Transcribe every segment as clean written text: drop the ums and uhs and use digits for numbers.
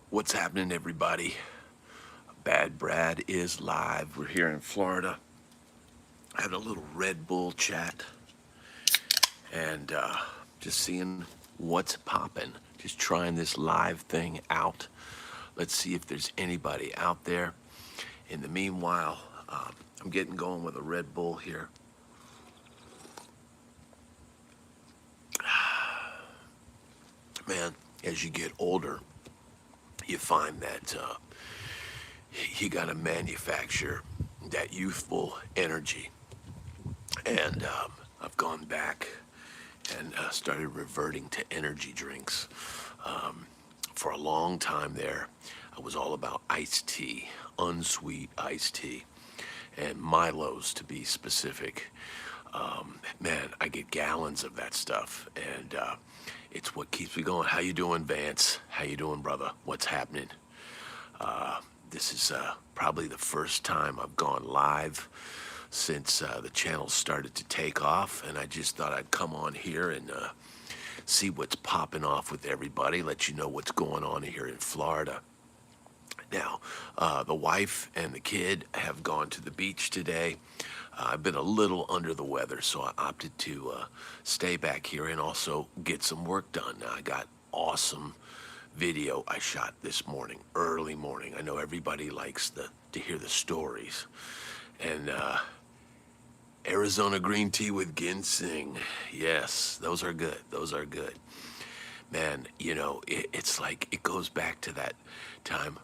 What's happening, everybody? Bad Brad is live. We're here in Florida. Having a little Red Bull chat and just seeing what's popping. Just trying this live thing out. Let's see if there's anybody out there. In the meanwhile, I'm getting going with a Red Bull here. Man, as you get older, you find that you got to manufacture that youthful energy. And I've gone back and started reverting to energy drinks. For a long time there, I was all about iced tea, unsweet iced tea, and Milos to be specific. Man, I get gallons of that stuff, and it's what keeps me going. How you doing, Vance? How you doing, brother? What's happening? This is probably the first time I've gone live since the channel started to take off, and I just thought I'd come on here and see what's popping off with everybody, let you know what's going on here in Florida. Now, the wife and the kid have gone to the beach today. I've been a little under the weather, so I opted to stay back here and also get some work done. Now, I got awesome video I shot this morning, early morning. I know everybody likes to hear the stories. And Arizona green tea with ginseng. Yes, those are good. Those are good. Man, you know, it's like it goes back to that time.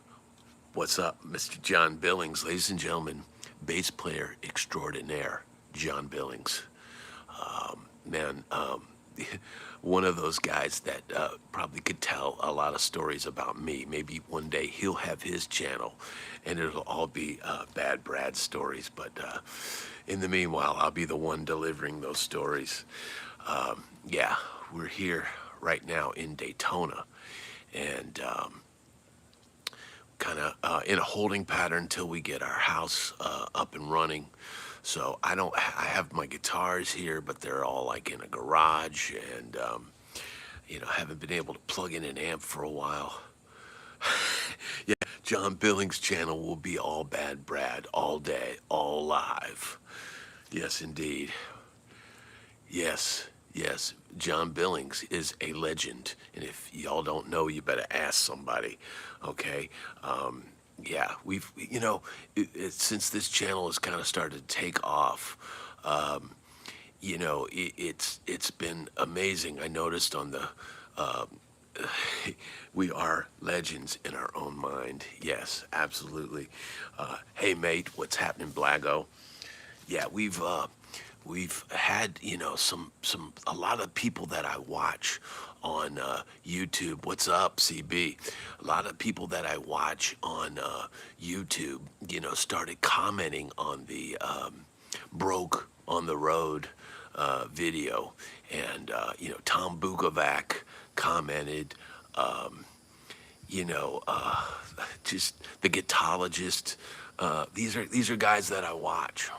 What's up, Mr. John Billings? Ladies and gentlemen, bass player extraordinaire, John Billings. Man, one of those guys that probably could tell a lot of stories about me. Maybe one day he'll have his channel and it'll all be Bad Brad stories. But in the meanwhile, I'll be the one delivering those stories. Yeah, we're here right now in Daytona and kind of in a holding pattern until we get our house up and running. So I have my guitars here, but they're all like in a garage, and you know, haven't been able to plug in an amp for a while. Yeah, John Billings' channel will be all Bad Brad, all day, all live. Yes, indeed. Yes, yes. John Billings is a legend, and if y'all don't know, you better ask somebody. Okay. Yeah, you know, since this channel has kind of started to take off, you know, it's been amazing. I noticed on the, we are legends in our own mind. Yes, absolutely. Hey, mate, what's happening, Blago? Yeah, we've had, you know, a lot of people that I watch on YouTube. What's up, CB? A lot of people that I watch on YouTube, you know, started commenting on the Broke on the Road video. And, you know, Tom Bukovac commented, you know, just the Guitarist. These are guys that I watch.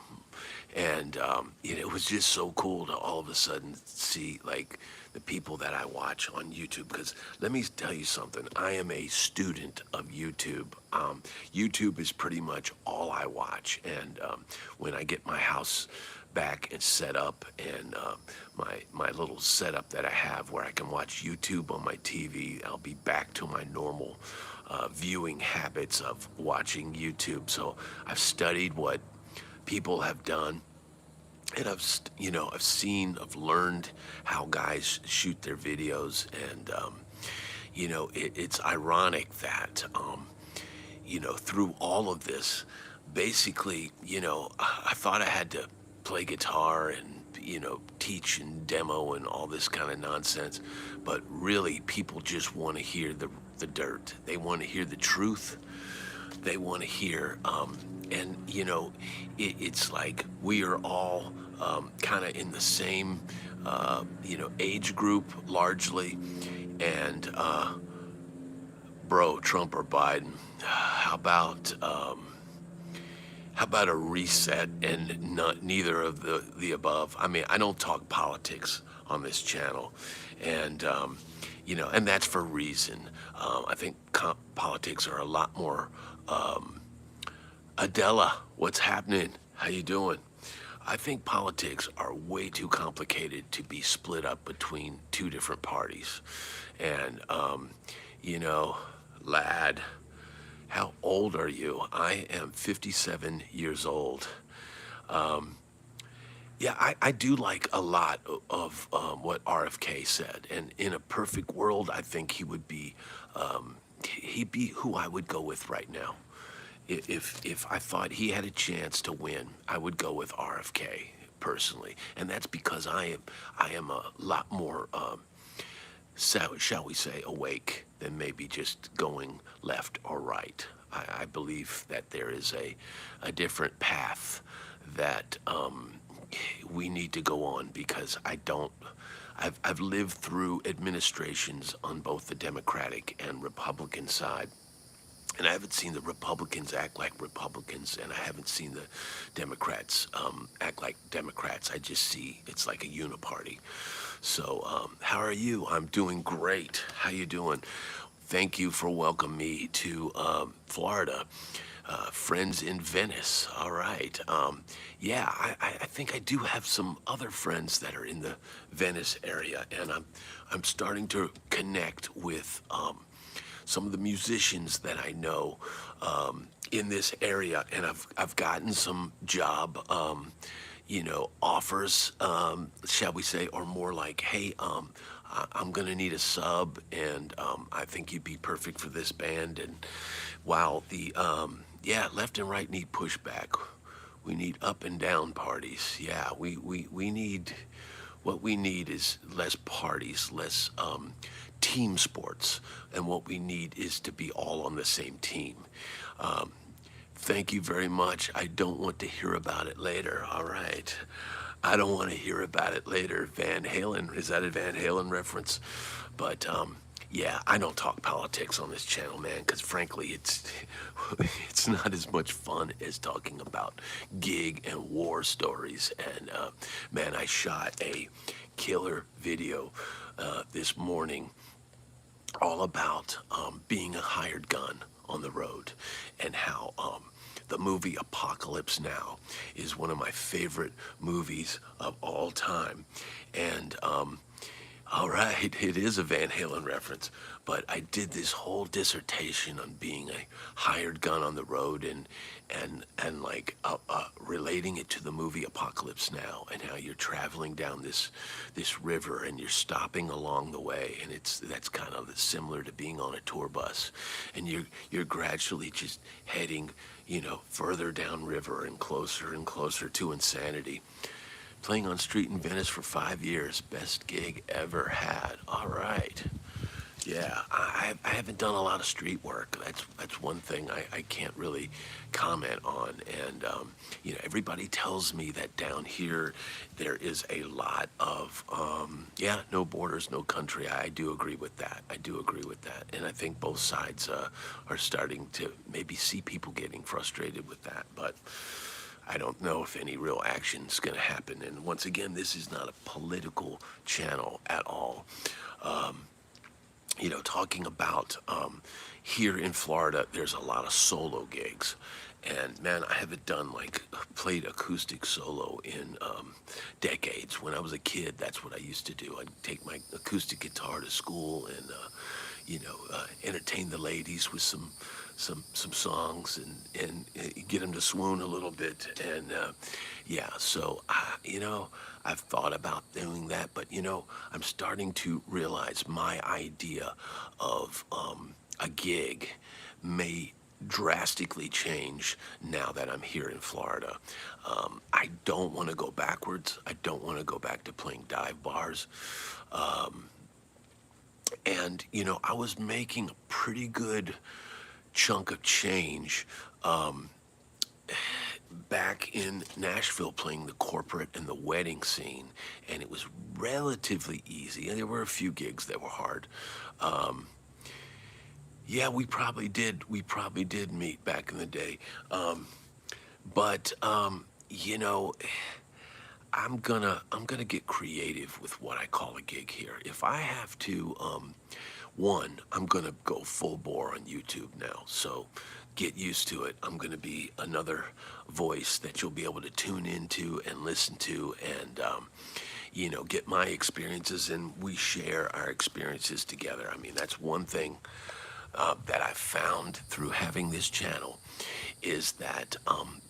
And you know, it was just so cool to all of a sudden see like the people that I watch on YouTube. Because let me tell you something, I am a student of YouTube. YouTube is pretty much all I watch. And when I get my house back and set up, and my little setup that I have where I can watch YouTube on my TV, I'll be back to my normal viewing habits of watching YouTube. So I've studied what people have done, and I've seen, I've learned how guys shoot their videos. And you know, it's ironic that you know, through all of this, basically, you know, I thought I had to play guitar and, you know, teach and demo and all this kind of nonsense, but really people just want to hear the dirt. They want to hear the truth. They want to hear, and you know, it's like we are all kind of in the same, you know, age group largely. And bro, Trump or Biden, how about a reset and neither of the above? I mean, I don't talk politics on this channel, and and that's for a reason. I think politics are a lot more. Adela, what's happening? How you doing? I think politics are way too complicated to be split up between two different parties. And, you know, lad, how old are you? I am 57 years old. Yeah, I do like a lot of what RFK said. And in a perfect world, I think he'd be who I would go with right now. If I thought he had a chance to win, I would go with RFK personally, and that's because I am a lot more, shall we say, awake than maybe just going left or right. I believe that there is a different path that we need to go on because I don't. I've lived through administrations on both the Democratic and Republican side, and I haven't seen the Republicans act like Republicans, and I haven't seen the Democrats act like Democrats. I just see it's like a uniparty. So, how are you? I'm doing great. How you doing? Thank you for welcoming me to Florida. Friends in Venice. All right. Yeah, I think I do have some other friends that are in the Venice area, and I'm starting to connect with some of the musicians that I know in this area, and I've gotten some job, offers, shall we say, or more like, hey, I'm gonna need a sub, and I think you'd be perfect for this band. And wow, yeah, left and right need pushback. We need up and down parties. Yeah, we need what we need is less parties, less team sports, and what we need is to be all on the same team. Um, Thank you very much. I don't want to hear about it later. All right. I don't want to hear about it later. Van Halen, is that a Van Halen reference? But yeah, I don't talk politics on this channel, man, because frankly, it's not as much fun as talking about gig and war stories. And man, I shot a killer video this morning all about being a hired gun on the road, and how the movie Apocalypse Now is one of my favorite movies of all time. And all right, it is a Van Halen reference, but I did this whole dissertation on being a hired gun on the road, and like relating it to the movie Apocalypse Now, and how you're traveling down this river and you're stopping along the way, and that's kind of similar to being on a tour bus, and you're gradually just heading, further downriver and closer to insanity. Playing on street in Venice for 5 years. Best gig ever had. All right. Yeah, I haven't done a lot of street work. That's one thing I can't really comment on. And, everybody tells me that down here there is a lot of, yeah, no borders, no country. I do agree with that. I do agree with that. And I think both sides are starting to maybe see people getting frustrated with that. But I don't know if any real action is going to happen. And once again, this is not a political channel at all. Talking about here in Florida, there's a lot of solo gigs. And man, I haven't played acoustic solo in decades. When I was a kid, that's what I used to do. I'd take my acoustic guitar to school and, entertain the ladies with some songs, and get them to swoon a little bit. And yeah, so I've thought about doing that, but I'm starting to realize my idea of a gig may drastically change now that I'm here in Florida. I don't want to go backwards. I don't want to go back to playing dive bars. And I was making a pretty good chunk of change back in Nashville, playing the corporate and the wedding scene, and it was relatively easy. And there were a few gigs that were hard. Yeah, we probably did. We probably did meet back in the day. But I'm gonna get creative with what I call a gig here. If I have to, one, I'm gonna go full bore on YouTube now. So get used to it. I'm gonna be another voice that you'll be able to tune into and listen to, and get my experiences, and we share our experiences together. I mean, that's one thing that I've found through having this channel is that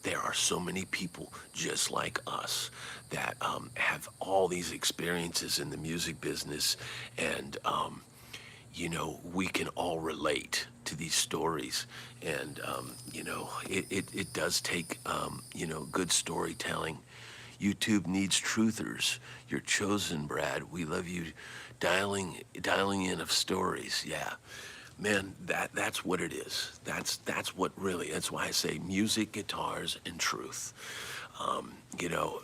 there are so many people just like us that have all these experiences in the music business, and we can all relate to these stories. And it does take good storytelling. YouTube needs truthers. You're chosen, Brad. We love you dialing in of stories. Yeah. Man, that's what it is. That's what really. That's why I say music, guitars, and truth. Um, you know,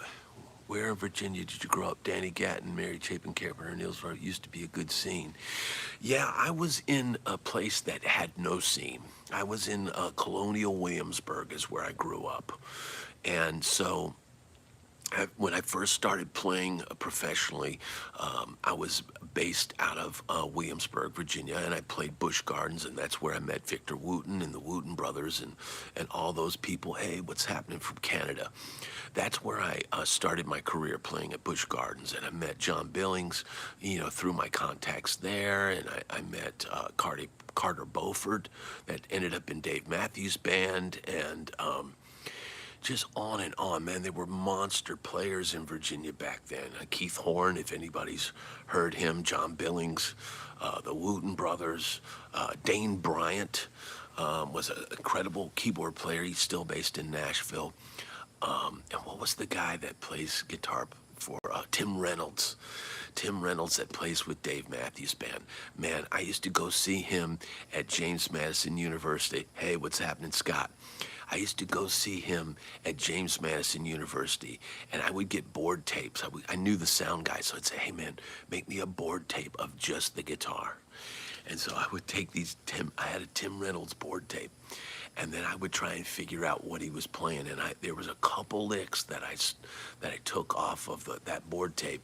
where in Virginia did you grow up? Danny Gatton, Mary Chapin Carpenter, Nielsville. It used to be a good scene. Yeah, I was in a place that had no scene. I was in Colonial Williamsburg, is where I grew up, and so when I first started playing professionally, I was based out of Williamsburg, Virginia, and I played Busch Gardens, and that's where I met Victor Wooten and the Wooten brothers and all those people. Hey, what's happening from Canada? That's where I started my career playing at Busch Gardens, and I met John Billings, through my contacts there, and I met Carter Beauford, that ended up in Dave Matthews Band, and just on and on, man. They were monster players in Virginia back then. Keith Horn, if anybody's heard him, John Billings, the Wooten brothers, Dane Bryant was an incredible keyboard player. He's still based in Nashville. And what was the guy that plays guitar for Tim Reynolds? Tim Reynolds that plays with Dave Matthews Band. Man, I used to go see him at James Madison University. Hey, what's happening, Scott? I used to go see him at James Madison University, and I would get board tapes. I knew the sound guy, so I'd say, hey man, make me a board tape of just the guitar. And so I would take I had a Tim Reynolds board tape, and then I would try and figure out what he was playing. And there was a couple licks that I took off of that board tape.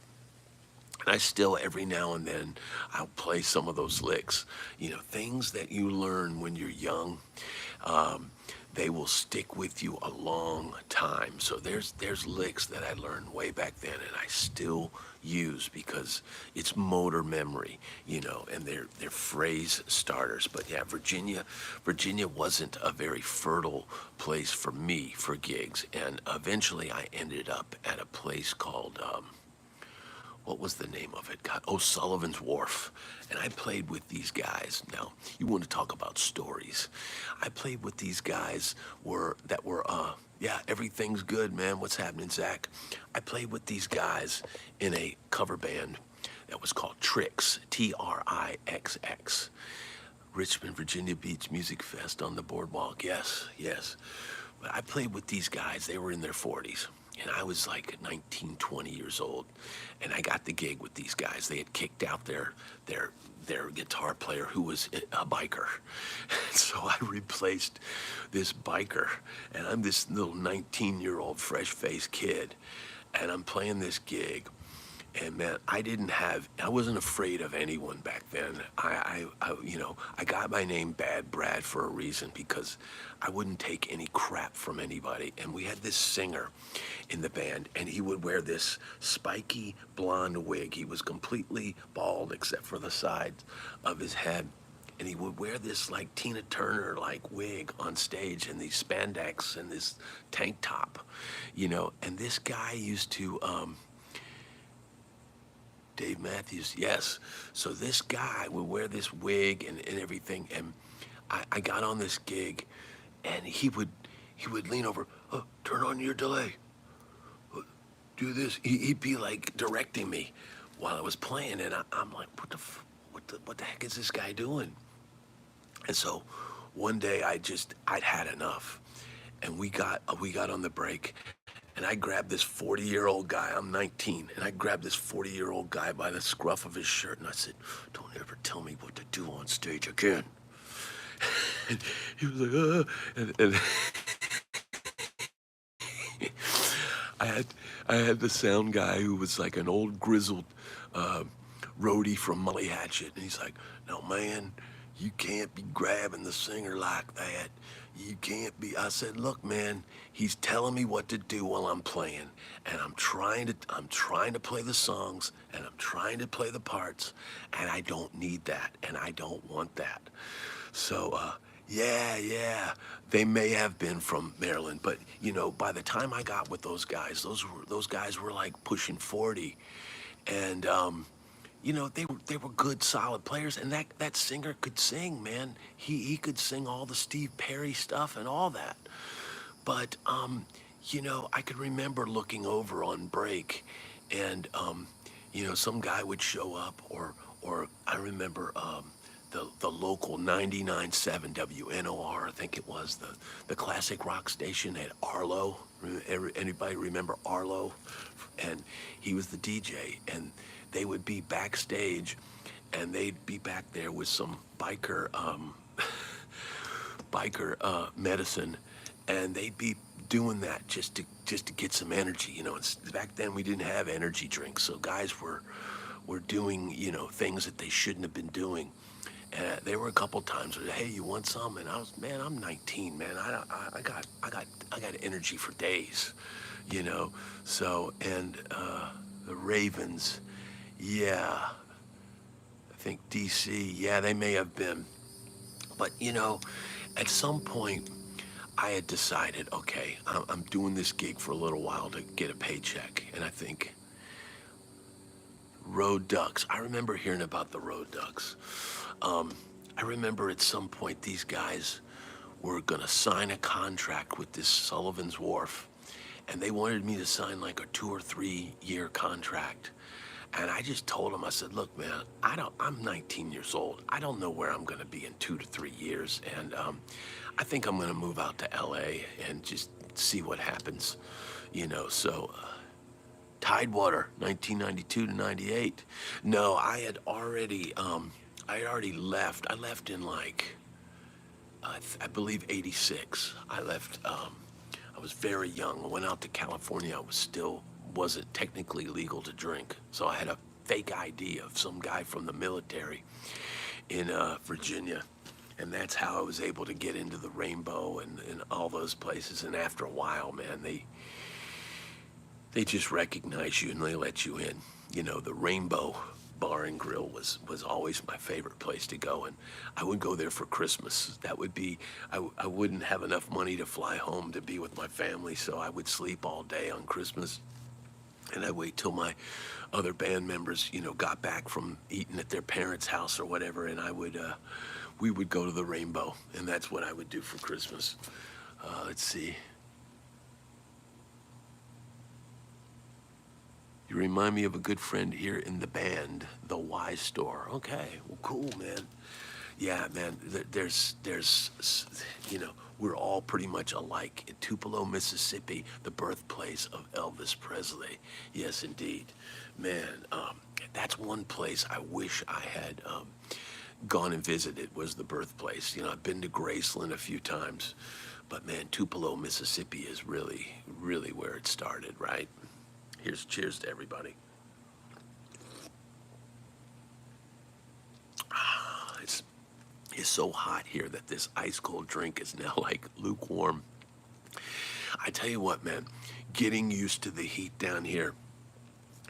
And I still, every now and then, I'll play some of those licks. Things that you learn when you're young, they will stick with you a long time. So there's licks that I learned way back then, and I still use because it's motor memory, and they're phrase starters. But yeah, Virginia wasn't a very fertile place for me for gigs, and eventually I ended up at a place called what was the name of it? God, Sullivan's Wharf. And I played with these guys. Now, you want to talk about stories. I played with these guys yeah, everything's good, man. What's happening, Zach? I played with these guys in a cover band that was called Trix, Trixx. Richmond, Virginia Beach Music Fest on the boardwalk. Yes, yes. But I played with these guys. They were in their 40s. And I was like 19, 20 years old. And I got the gig with these guys. They had kicked out their guitar player who was a biker. So I replaced this biker. And I'm this little 19-year-old fresh-faced kid. And I'm playing this gig. And man, I wasn't afraid of anyone back then. I got my name Bad Brad for a reason, because I wouldn't take any crap from anybody. And we had this singer in the band, and he would wear this spiky blonde wig. He was completely bald except for the sides of his head. And he would wear this like Tina Turner like wig on stage, and these spandex and this tank top, and this guy used to, Dave Matthews, yes. So this guy would wear this wig and everything, and I got on this gig, and he would lean over, oh, turn on your delay, do this. He'd be like directing me while I was playing, and I'm like, what the heck is this guy doing? And so one day I'd had enough, and we got on the break. And I grabbed this 40-year-old guy, I'm 19, and I grabbed this 40-year-old guy by the scruff of his shirt, and I said, don't ever tell me what to do on stage again. And he was like, and I had I had the sound guy who was like an old grizzled uh, roadie from Molly Hatchet, and he's like, "No, man, you can't be grabbing the singer like that. You can't be." I said, "Look, man, he's telling me what to do while I'm playing, and I'm trying to play the songs, and I'm trying to play the parts, and I don't need that, and I don't want that." So, yeah, yeah, they may have been from Maryland, but by the time I got with those guys, those guys were like pushing 40, and they were good, solid players, and that singer could sing, man. He could sing all the Steve Perry stuff and all that. But I could remember looking over on break, and some guy would show up, or I remember the local 99.7 WNOR, I think it was the classic rock station at Arlo. Anybody remember Arlo? And he was the DJ, and they would be backstage, and they'd be back there with some biker medicine, and they'd be doing that just to get some energy. Back then we didn't have energy drinks, so guys were doing things that they shouldn't have been doing. And there were a couple times where, hey, you want some? And I was, man, I'm 19, man. I got energy for days, you know. So, and the Ravens, yeah, I think DC, yeah, they may have been. But at some point, I had decided, okay, I'm doing this gig for a little while to get a paycheck, and I think Road Ducks. I remember hearing about the Road Ducks. I remember at some point these guys were going to sign a contract with this Sullivan's Wharf, and they wanted me to sign like a 2 or 3 year contract. And I just told them, I said, look, man, I'm 19 years old. I don't know where I'm going to be in 2 to 3 years. And I think I'm going to move out to LA and just see what happens, So Tidewater, 1992 to 98. No, I had already left. I left in like, I believe 86. I left, I was very young. I went out to California. Wasn't technically legal to drink. So I had a fake ID of some guy from the military in Virginia. And that's how I was able to get into the Rainbow and all those places. And after a while, man, they just recognize you and they let you in. The Rainbow Bar and Grill was always my favorite place to go, and I would go there for Christmas. That would be, I wouldn't have enough money to fly home to be with my family, so I would sleep all day on Christmas, and I'd wait till my other band members, got back from eating at their parents' house or whatever, and we would go to the Rainbow, and that's what I would do for Christmas. Let's see. You remind me of a good friend here in the band, the Y Store. Okay, well, cool, man. Yeah, man, there's, we're all pretty much alike. In Tupelo, Mississippi, the birthplace of Elvis Presley. Yes, indeed. Man, that's one place I wish I had gone and visited, was the birthplace. I've been to Graceland a few times, but man, Tupelo, Mississippi is really, really where it started, right? Here's cheers to everybody. It's so hot here that this ice cold drink is now like lukewarm. I tell you what, man, getting used to the heat down here,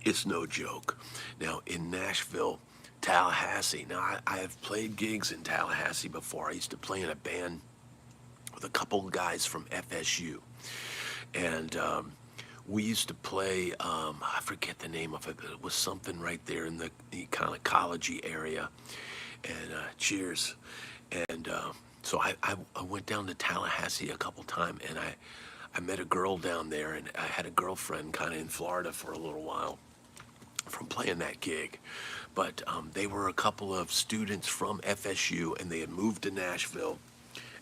it's no joke. Now in Nashville, Tallahassee, now I have played gigs in Tallahassee before. I used to play in a band with a couple of guys from FSU. And we used to play, I forget the name of it, but it was something right there in the kind of collegey area. And cheers. And so I went down to Tallahassee a couple times, and I met a girl down there, and I had a girlfriend kind of in Florida for a little while from playing that gig. But they were a couple of students from FSU, and they had moved to Nashville,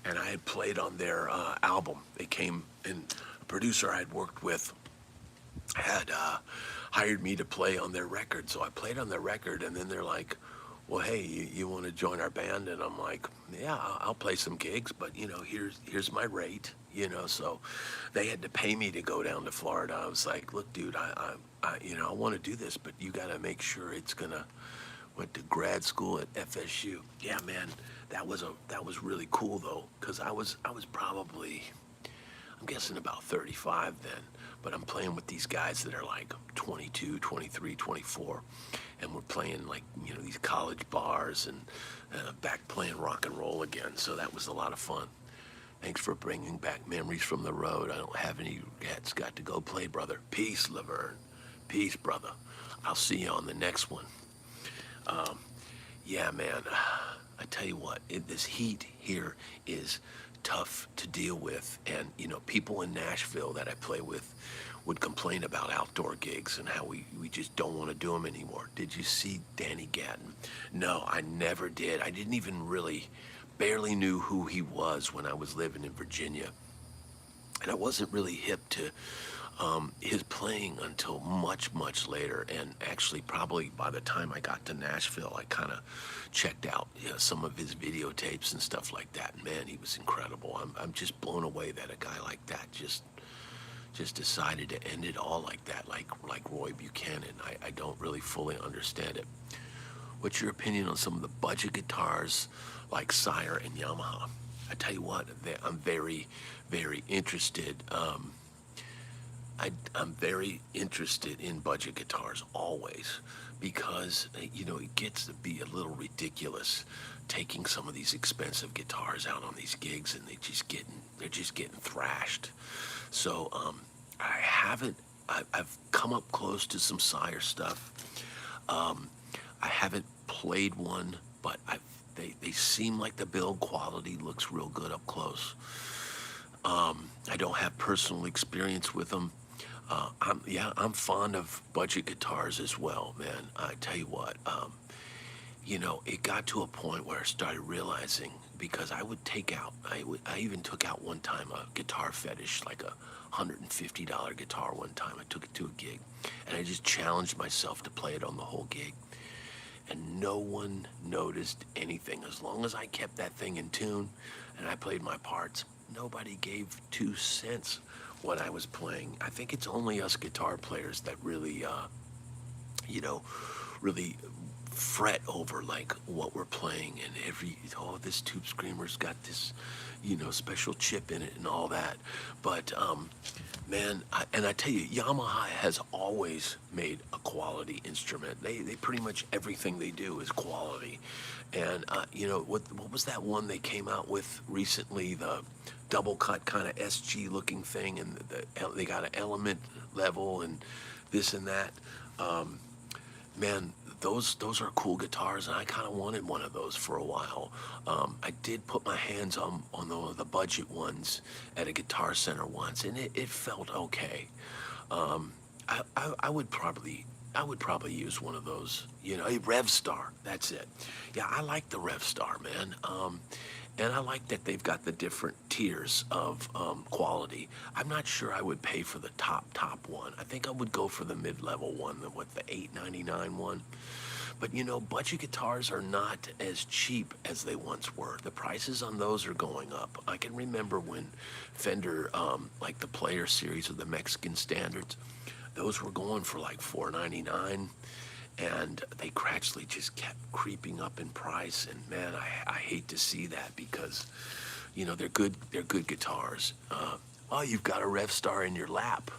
and I had played on their album. They came, and a producer I had worked with had hired me to play on their record. So I played on their record, and then they're like, well, hey, you want to join our band? And I'm like, yeah, I'll play some gigs, but here's my rate. So they had to pay me to go down to Florida. I was like, look, dude, I want to do this, but you got to make sure it's gonna. Went to grad school at FSU. Yeah, man, that was really cool though, cause I was probably, I'm guessing about 35 then, but I'm playing with these guys that are like 22, 23, 24, and we're playing like, these college bars and back playing rock and roll again. So that was a lot of fun. Thanks for bringing back memories from the road. I don't have any regrets. Got to go play, brother. Peace, Laverne. Peace, brother. I'll see you on the next one. Yeah, man. I tell you what, this heat here is tough to deal with. And, people in Nashville that I play with would complain about outdoor gigs and how we just don't want to do them anymore. Did you see Danny Gatton? No, I never did. I didn't even really, barely knew who he was when I was living in Virginia. And I wasn't really hip to his playing until much, much later. And actually, probably by the time I got to Nashville, I kind of checked out some of his videotapes and stuff like that. And man, he was incredible. I'm just blown away that a guy like that just decided to end it all like that, like Roy Buchanan. I don't really fully understand it. What's your opinion on some of the budget guitars like Sire and Yamaha? I tell you what, I'm very, very interested. I'm very interested in budget guitars always because it gets to be a little ridiculous taking some of these expensive guitars out on these gigs and they're just getting thrashed. So I haven't I've come up close to some Sire stuff. I haven't played one, but they seem like the build quality looks real good up close. I don't have personal experience with them. I'm fond of budget guitars as well, man. I tell you what, it got to a point where I started realizing because I would take out, I even took out one time a guitar fetish, like a $150 guitar one time. I took it to a gig, and I just challenged myself to play it on the whole gig, and no one noticed anything as long as I kept that thing in tune, and I played my parts. Nobody gave 2 cents what I was playing. I think it's only us guitar players that really, really fret over like what we're playing and this Tube Screamer's got this, special chip in it and all that. But man, I tell you, Yamaha has always made a quality instrument. They pretty much everything they do is quality. And what was that one they came out with recently? The double cut kind of SG looking thing, and they got an element level and this and that. Man, those are cool guitars, and I kind of wanted one of those for a while. I did put my hands on the budget ones at a Guitar Center once, and it felt okay. I would probably use one of those, a Rev Star. That's it. Yeah, I like the Rev Star, man. And I like that they've got the different tiers of quality. I'm not sure I would pay for the top one. I think I would go for the mid-level one, the $8.99 one. But budget guitars are not as cheap as they once were. The prices on those are going up. I can remember when Fender, like the Player series of the Mexican Standards, those were going for like $4.99. And they gradually just kept creeping up in price, and man, I hate to see that because they're good guitars. Oh, you've got a Rev Star in your lap.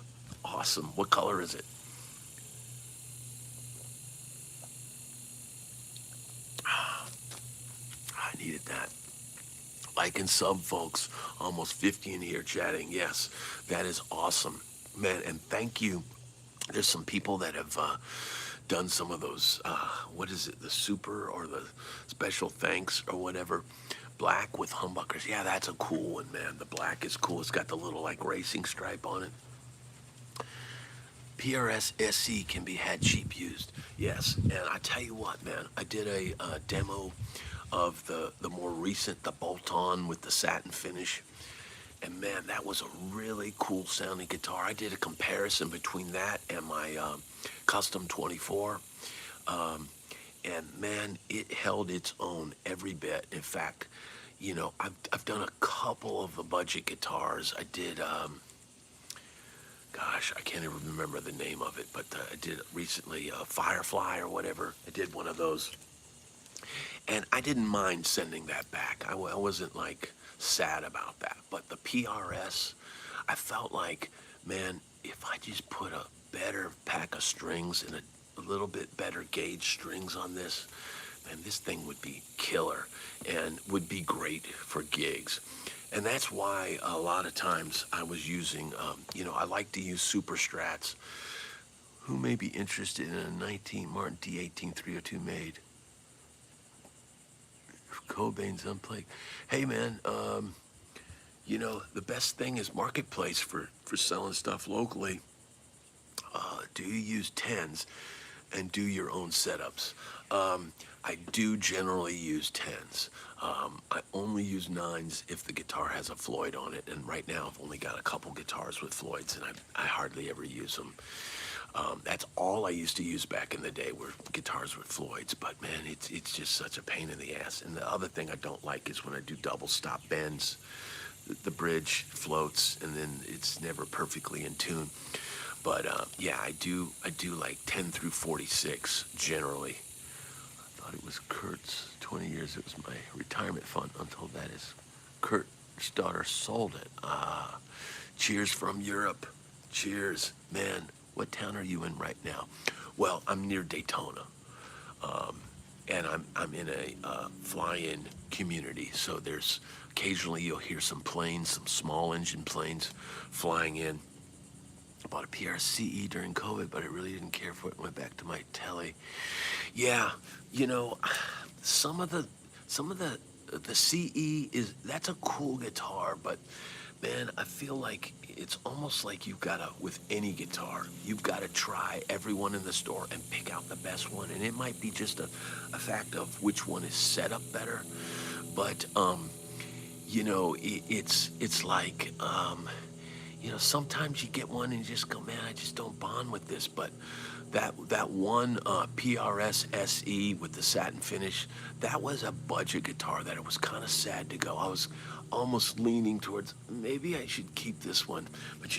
Awesome. What color is it? I needed that. Like and sub, folks. Almost 50 in here chatting. Yes, that is awesome, man. And thank you. There's some people that have done some of those, what is it, the super or the special thanks or whatever, black with humbuckers. Yeah, that's a cool one, man. The black is cool. It's got the little like racing stripe on it. PRS SE can be had cheap used. Yes, and I tell you what, man, I did a demo of the more recent, the bolt-on with the satin finish. And man, that was a really cool sounding guitar. I did a comparison between that and my Custom 24. and man, it held its own every bit. In fact, I've done a couple of the budget guitars. I did, gosh, I can't even remember the name of it, but I did recently, Firefly or whatever. I did one of those, and I didn't mind sending that back. I wasn't like sad about that. But the PRS, I felt like, man, if I just put a better pack of strings and a little bit better gauge strings on this, man, this thing would be killer and would be great for gigs. And that's why a lot of times I was using, I like to use super strats. Who may be interested in a 19 Martin D18 302 made? Cobain's unplugged. Hey man, the best thing is marketplace for selling stuff locally. Do you use tens and do your own setups? I do generally use tens. I only use nines if the guitar has a Floyd on it, and right now I've only got a couple guitars with Floyds, and I hardly ever use them. That's all I used to use back in the day were guitars with Floyds, but man, it's just such a pain in the ass. And the other thing I don't like is when I do double stop bends, the bridge floats, and then it's never perfectly in tune. But yeah, I do like 10 through 46 generally. I thought it was Kurt's 20 years. It was my retirement fund until that is Kurt's daughter sold it. Cheers from Europe. Cheers, man. What town are you in right now? Well, I'm near Daytona, and I'm in a fly-in community. So there's occasionally you'll hear some planes, some small engine planes flying in. I bought a PRCE during COVID, but I really didn't care for it. Went back to my Tele. Yeah, some of the CE that's a cool guitar, but man, I feel like it's almost like with any guitar, you've got to try everyone in the store and pick out the best one. And it might be just a fact of which one is set up better. But, it's like, sometimes you get one and you just go, man, I just don't bond with this. But that one PRS SE with the satin finish, that was a budget guitar that it was kind of sad to go. I was almost leaning towards maybe I should keep this one, but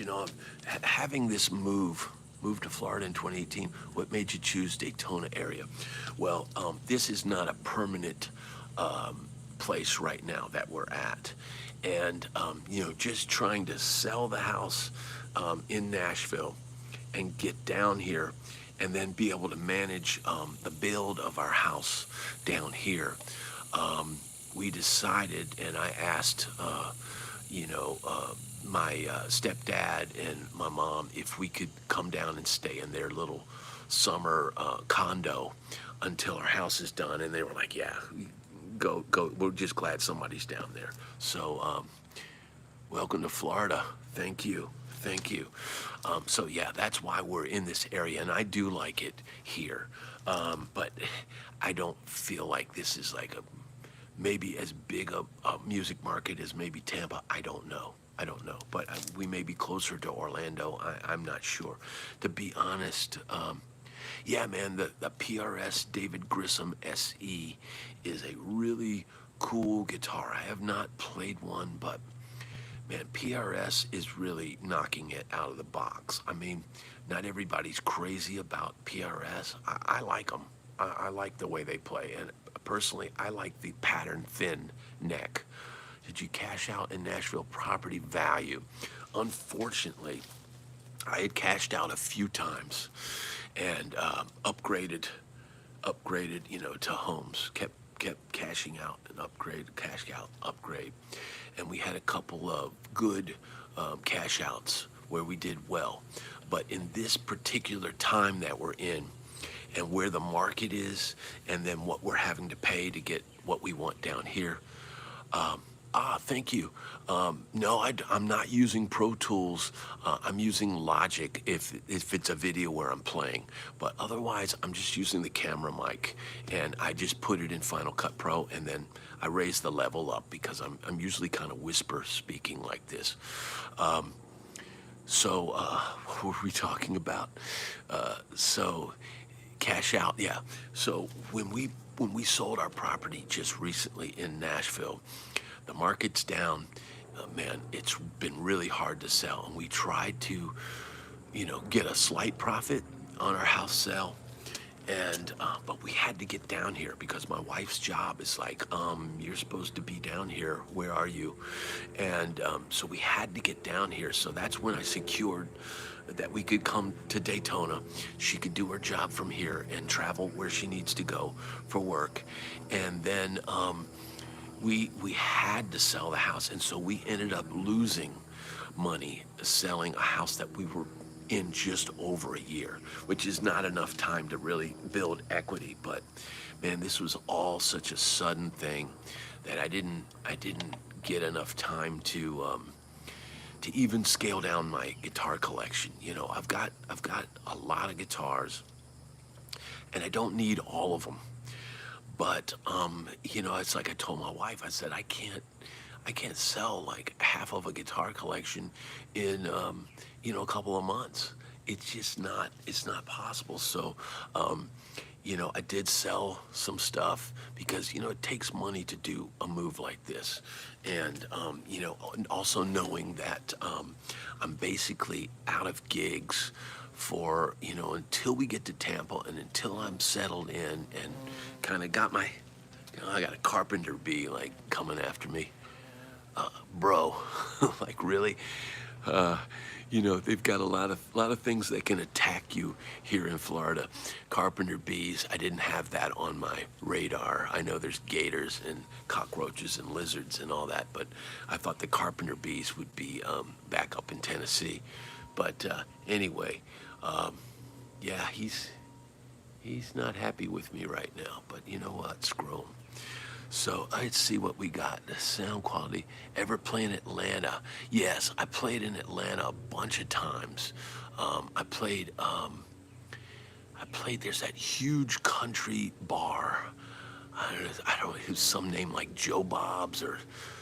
having this move to Florida in 2018, what made you choose Daytona area? Well, this is not a permanent place right now that we're at, and just trying to sell the house in Nashville and get down here and then be able to manage the build of our house down here. We decided, and I asked, my stepdad and my mom if we could come down and stay in their little summer condo until our house is done. And they were like, yeah, go. We're just glad somebody's down there. So welcome to Florida. Thank you. So yeah, that's why we're in this area, and I do like it here. But I don't feel like this is like maybe as big a music market as maybe Tampa. I don't know. But we may be closer to Orlando. I'm not sure. To be honest, yeah, man, the PRS David Grissom SE is a really cool guitar. I have not played one, but man, PRS is really knocking it out of the box. I mean, not everybody's crazy about PRS. I like them. I like the way they play, and personally, I like the pattern thin neck. Did you cash out in Nashville property value? Unfortunately, I had cashed out a few times and upgraded, to homes. Kept cashing out and cash out, upgrade. And we had a couple of good cash outs where we did well. But in this particular time that we're in, and where the market is, and then what we're having to pay to get what we want down here. Thank you. No, I'm not using Pro Tools. I'm using Logic if it's a video where I'm playing. But otherwise, I'm just using the camera mic, and I just put it in Final Cut Pro, and then I raise the level up because I'm usually kind of whisper speaking like this. So what were we talking about? So Cash out, yeah. So when we sold our property just recently in Nashville, the market's down. Man, it's been really hard to sell, and we tried to, get a slight profit on our house sale. And but we had to get down here because my wife's job is like, you're supposed to be down here. Where are you? And so we had to get down here. So that's when I secured that we could come to Daytona. She could do her job from here and travel where she needs to go for work. And then we had to sell the house, and so we ended up losing money selling a house that we were in just over a year, which is not enough time to really build equity. But man, this was all such a sudden thing that I didn't get enough time to even scale down my guitar collection. I've got a lot of guitars, and I don't need all of them. But it's like I told my wife. I said I can't sell like half of a guitar collection in a couple of months. It's not possible. So I did sell some stuff because it takes money to do a move like this, and and also knowing that I'm basically out of gigs for until we get to Tampa and until I'm settled in and kind of got my I got a carpenter bee like coming after me, bro. Like really. They've got a lot of things that can attack you here in Florida. Carpenter bees, I didn't have that on my radar. I know there's gators and cockroaches and lizards and all that, but I thought the carpenter bees would be back up in Tennessee. But anyway, yeah, he's not happy with me right now, but you know what? Screw him. So let's see what we got. The sound quality. Ever play in Atlanta? Yes, I played in Atlanta a bunch of times. I played. There's that huge country bar. I don't know. It was some name like Joe Bob's or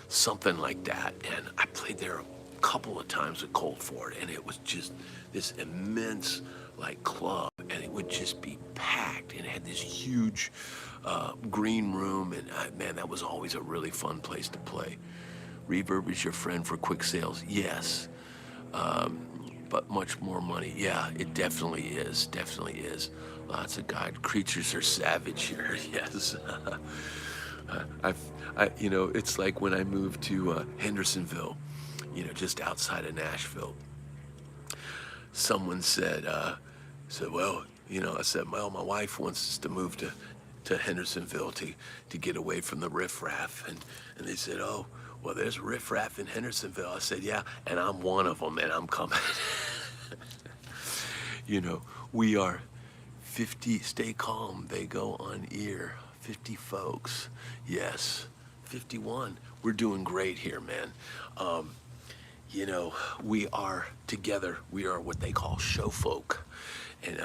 something like that. And I played there a couple of times with Cold Ford, and it was just this immense like club, and it would just be packed, and it had this huge green room, and man, that was always a really fun place to play. Reverb is your friend for quick sales, yes, but much more money. Yeah, it definitely is. Lots of God creatures are savage here. Yes. It's like when I moved to Hendersonville, just outside of Nashville. Someone said, well, I said, well, my wife wants us to move to Hendersonville to get away from the riffraff. And they said, oh, well, there's riffraff in Hendersonville. I said, yeah, and I'm one of them, and I'm coming. We are 50, stay calm, they go on ear, 50 folks. Yes, 51. We're doing great here, man. We are together. We are what they call show folk. And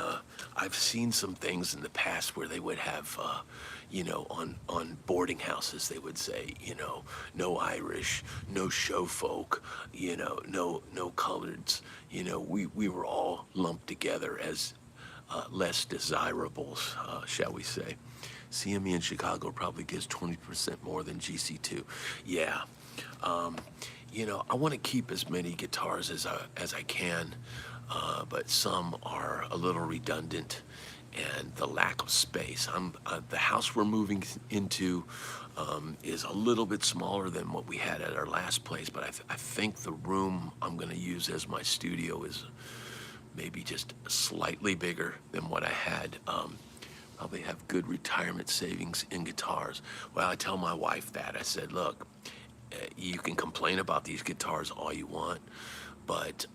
I've seen some things in the past where they would have, on boarding houses, they would say, no Irish, no show folk, no coloreds. We were all lumped together as less desirables, shall we say. CME in Chicago probably gives 20% more than GC2. Yeah. I want to keep as many guitars as I can, but some are a little redundant, and the lack of space. The house we're moving into is a little bit smaller than what we had at our last place, but I think the room I'm going to use as my studio is maybe just slightly bigger than what I had. Probably have good retirement savings in guitars. Well, I tell my wife that. I said, look, you can complain about these guitars all you want, but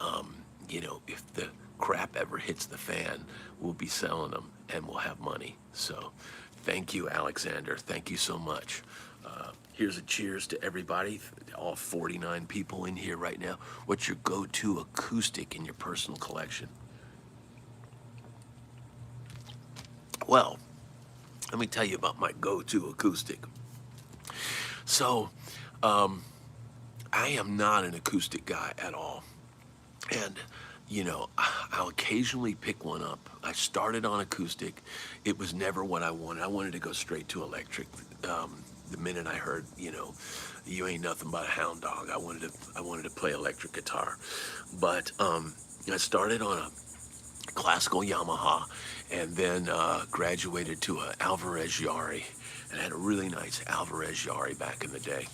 if the crap ever hits the fan, we'll be selling them and we'll have money. So thank you, Alexander. Thank you so much. Here's a cheers to everybody, all 49 people in here right now. What's your go-to acoustic in your personal collection? Well, let me tell you about my go-to acoustic. So, I am not an acoustic guy at all. And I'll occasionally pick one up. I started on acoustic. It was never what I wanted. I wanted to go straight to electric. The minute I heard, you ain't nothing but a hound dog, I wanted to play electric guitar. But I started on a classical Yamaha, and then graduated to a Alvarez Yari, and I had a really nice Alvarez Yari back in the day.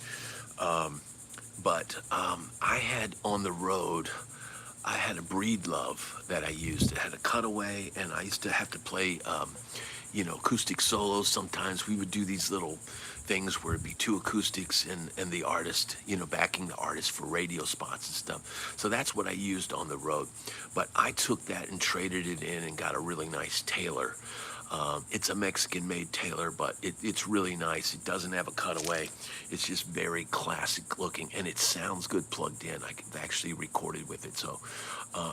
But I had on the road, I had a breed love that I used. It had a cutaway, and I used to have to play, acoustic solos. Sometimes we would do these little things where it'd be two acoustics and the artist, backing the artist for radio spots and stuff. So that's what I used on the road. But I took that and traded it in and got a really nice Taylor. It's a Mexican-made Taylor, but it's really nice. It doesn't have a cutaway. It's just very classic looking, and it sounds good plugged in. I've actually recorded with it. So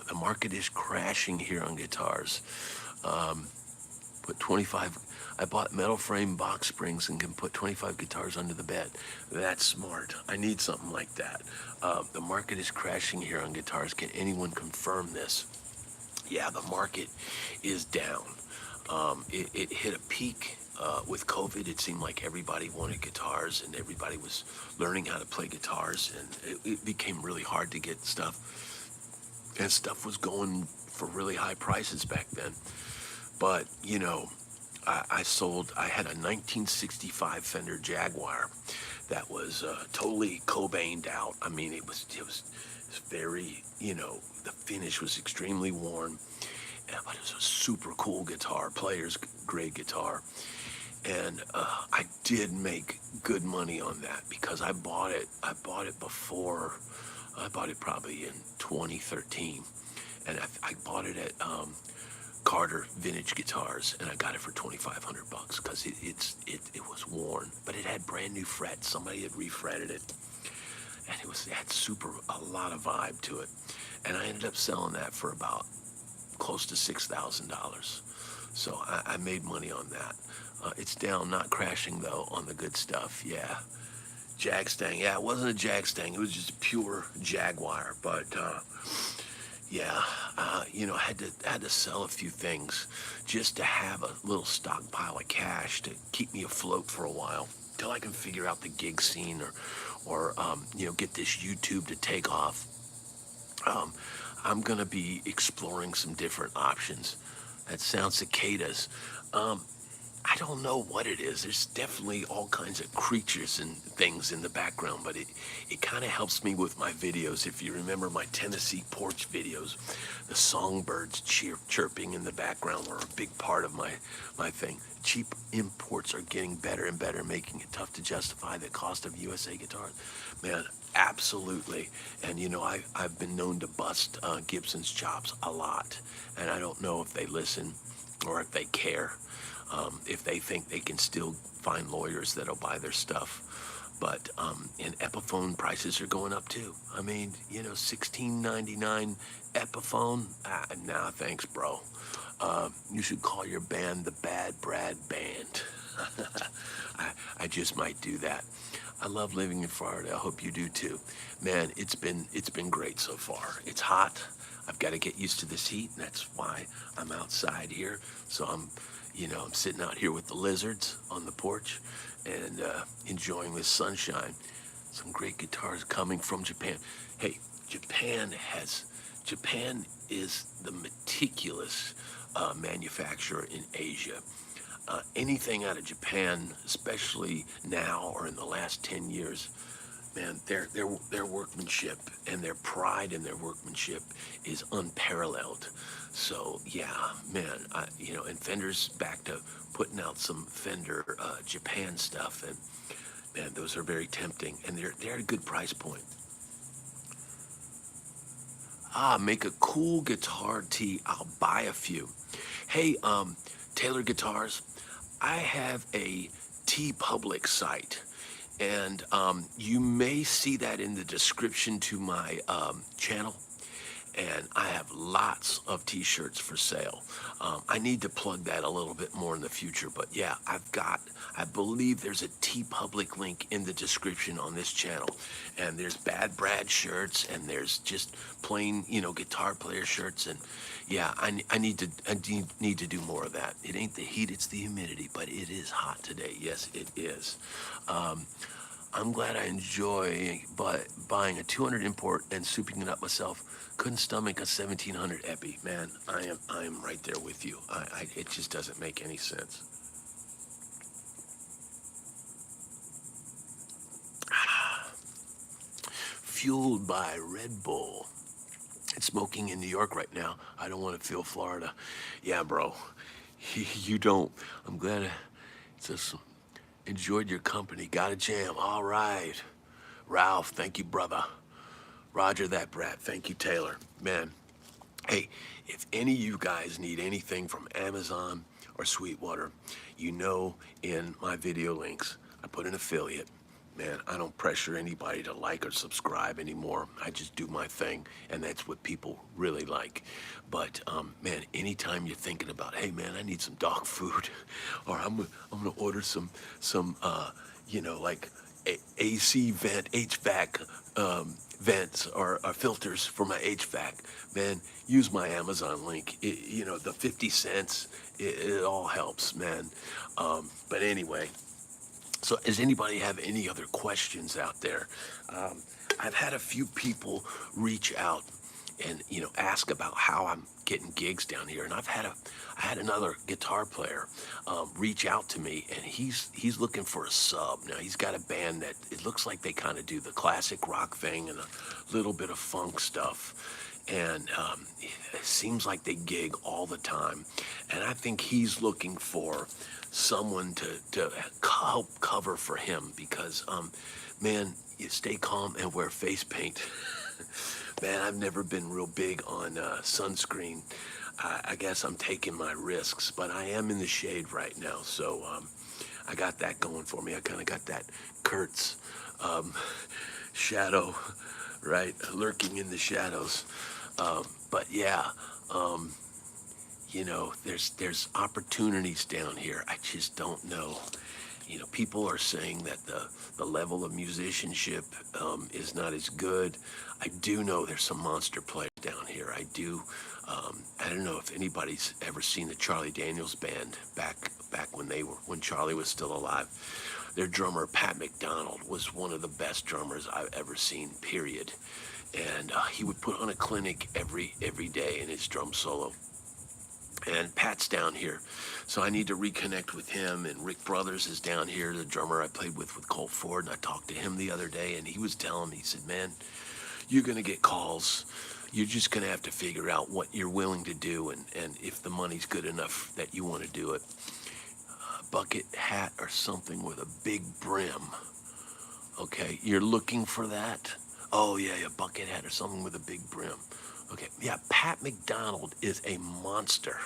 the market is crashing here on guitars. Put 25, I bought metal frame box springs and can put 25 guitars under the bed. That's smart. I need something like that. The market is crashing here on guitars. Can anyone confirm this? Yeah, the market is down. It hit a peak with COVID. It seemed like everybody wanted guitars and everybody was learning how to play guitars, and it became really hard to get stuff. And stuff was going for really high prices back then. But, I had a 1965 Fender Jaguar that was totally Cobained out. I mean, it was very, the finish was extremely worn. But it was a super cool guitar, player's grade guitar. And I did make good money on that because I bought it before, I bought it probably in 2013. And I bought it at Carter Vintage Guitars, and I got it for $2,500 because it was worn, but it had brand new frets. Somebody had refretted it, and it had a lot of vibe to it. And I ended up selling that for about close to $6,000. So I made money on that. It's down, not crashing though, on the good stuff. Yeah, Jag-Stang. Yeah, it wasn't a Jag-Stang. It was just a pure Jaguar. But yeah, I had to sell a few things just to have a little stockpile of cash to keep me afloat for a while till I can figure out the gig scene or get this YouTube to take off. I'm gonna be exploring some different options. That sounds cicadas. I don't know what it is. There's definitely all kinds of creatures and things in the background, but it kind of helps me with my videos. If you remember my Tennessee porch videos, the songbirds chirping in the background were a big part of my thing. Cheap imports are getting better and better, making it tough to justify the cost of USA guitars. Man, absolutely. And I've been known to bust Gibson's chops a lot, and I don't know if they listen or if they care. If they think they can still find lawyers that'll buy their stuff. But and Epiphone prices are going up too. I mean, $16.99 Epiphone. Nah, thanks, bro. You should call your band the badbrad Band. I just might do that. I love living in Florida. I hope you do too. Man, it's been great so far. It's hot. I've got to get used to this heat, and that's why I'm outside here. So I'm sitting out here with the lizards on the porch and enjoying this sunshine. Some great guitars coming from Japan. Hey, Japan is the meticulous manufacturer in Asia. Anything out of Japan, especially now or in the last 10 years, man, their workmanship and their pride in their workmanship is unparalleled. So yeah, man, and Fender's back to putting out some Fender Japan stuff, and man, those are very tempting, and they're at a good price point. Make a cool guitar tee. I'll buy a few. Hey, Taylor Guitars, I have a TeePublic site, and you may see that in the description to my channel. and I have lots of t-shirts for sale. I need to plug that a little bit more in the future, but yeah, I believe there's a TeePublic link in the description on this channel, and there's Bad Brad shirts, and there's just plain, guitar player shirts, and yeah, I need to do more of that. It ain't the heat, it's the humidity, but it is hot today. Yes, it is. I'm glad I enjoy buying a 200 import and souping it up myself. Couldn't stomach a 1700 epi. Man, I am right there with you. It just doesn't make any sense. Fueled by Red Bull. It's smoking in New York right now. I don't want to feel Florida. Yeah, bro. You don't. I'm glad I just enjoyed your company. Got a jam. All right. Ralph, thank you, brother. Roger that, Brad. Thank you, Taylor. Man, hey, if any of you guys need anything from Amazon or Sweetwater, in my video links, I put an affiliate. Man, I don't pressure anybody to like or subscribe anymore. I just do my thing, and that's what people really like. But man, anytime you're thinking about, hey man, I need some dog food, or I'm gonna order like AC vent, HVAC vents or filters for my HVAC, man, use my Amazon link. The 50 cents, it all helps, man. But anyway, so does anybody have any other questions out there? I've had a few people reach out and ask about how I'm getting gigs down here, and I had another guitar player reach out to me, and he's looking for a sub. Now he's got a band that it looks like they kind of do the classic rock thing and a little bit of funk stuff, and it seems like they gig all the time, and I think he's looking for someone to help cover for him because man, you stay calm and wear face paint. Man, I've never been real big on sunscreen. I guess I'm taking my risks, but I am in the shade right now, so I got that going for me. I kind of got that Kurt's shadow, right, lurking in the shadows. But yeah, there's opportunities down here. I just don't know. People are saying that the level of musicianship is not as good. I do know there's some monster players down here. I do. I don't know if anybody's ever seen the Charlie Daniels band back when Charlie was still alive. Their drummer Pat McDonald was one of the best drummers I've ever seen. Period. And he would put on a clinic every day in his drum solo. And Pat's down here, so I need to reconnect with him. And Rick Brothers is down here, the drummer I played with Colt Ford, and I talked to him the other day, and he was telling me, he said, man, you're going to get calls. You're just going to have to figure out what you're willing to do, and if the money's good enough that you want to do it. Bucket hat or something with a big brim. Okay, you're looking for that? Oh, yeah, a bucket hat or something with a big brim. Okay, yeah, Pat McDonald is a monster.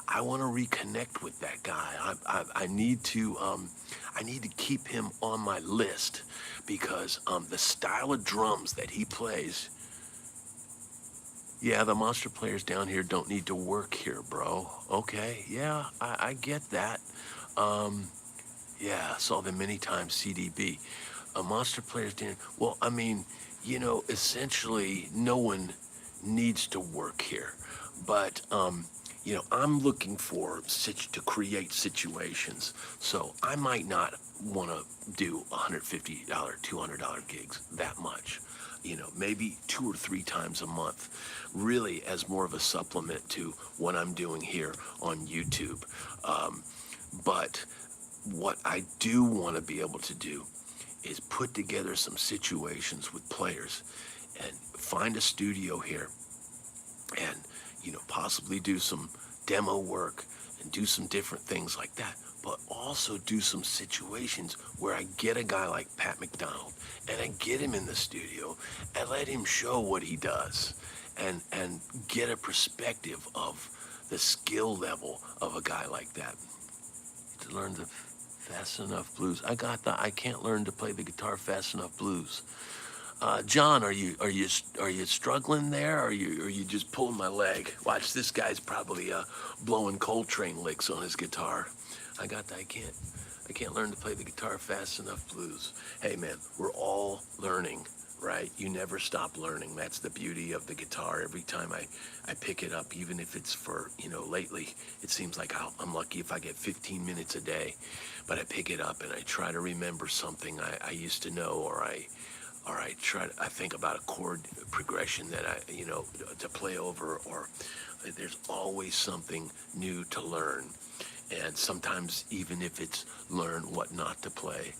I want to reconnect with that guy. I need to keep him on my list because the style of drums that he plays. Yeah, the monster players down here don't need to work here, bro. Okay, yeah, I get that. Yeah, saw them many times, CDB. Monster players down. Well, I mean, essentially, no one needs to work here, but I'm looking to create situations. So I might not want to do $150, $200 gigs that much. Maybe 2 or 3 times a month, really as more of a supplement to what I'm doing here on YouTube. But what I do want to be able to do is put together some situations with players and find a studio here and possibly do some demo work and do some different things like that, but also do some situations where I get a guy like Pat McDonald and I get him in the studio and let him show what he does and get a perspective of the skill level of a guy like that. To learn the fast enough blues. I can't learn to play the guitar fast enough blues. John, are you struggling there? Or are you just pulling my leg? Watch, this guy's probably blowing Coltrane licks on his guitar. I got that. I can't learn to play the guitar fast enough. Blues. Hey man, we're all learning, right? You never stop learning. That's the beauty of the guitar. Every time I pick it up, even if it's for, lately, it seems like I'm lucky if I get 15 minutes a day. But I pick it up and I try to remember something I used to know, or I think about a chord progression that to play over, or there's always something new to learn. And sometimes even if it's learn what not to play.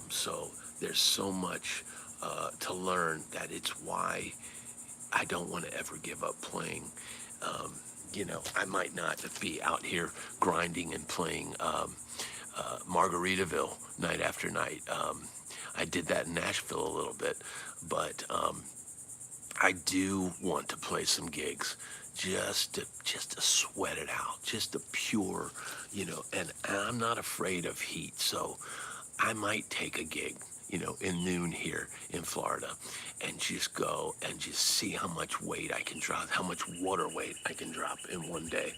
So there's so much to learn, that it's why I don't want to ever give up playing. I might not be out here grinding and playing Margaritaville night after night. I did that in Nashville a little bit, but I do want to play some gigs, just to sweat it out, just to pure, and I'm not afraid of heat, so I might take a gig, in noon here in Florida, and just go and just see how much weight I can drop, how much water weight I can drop in one day.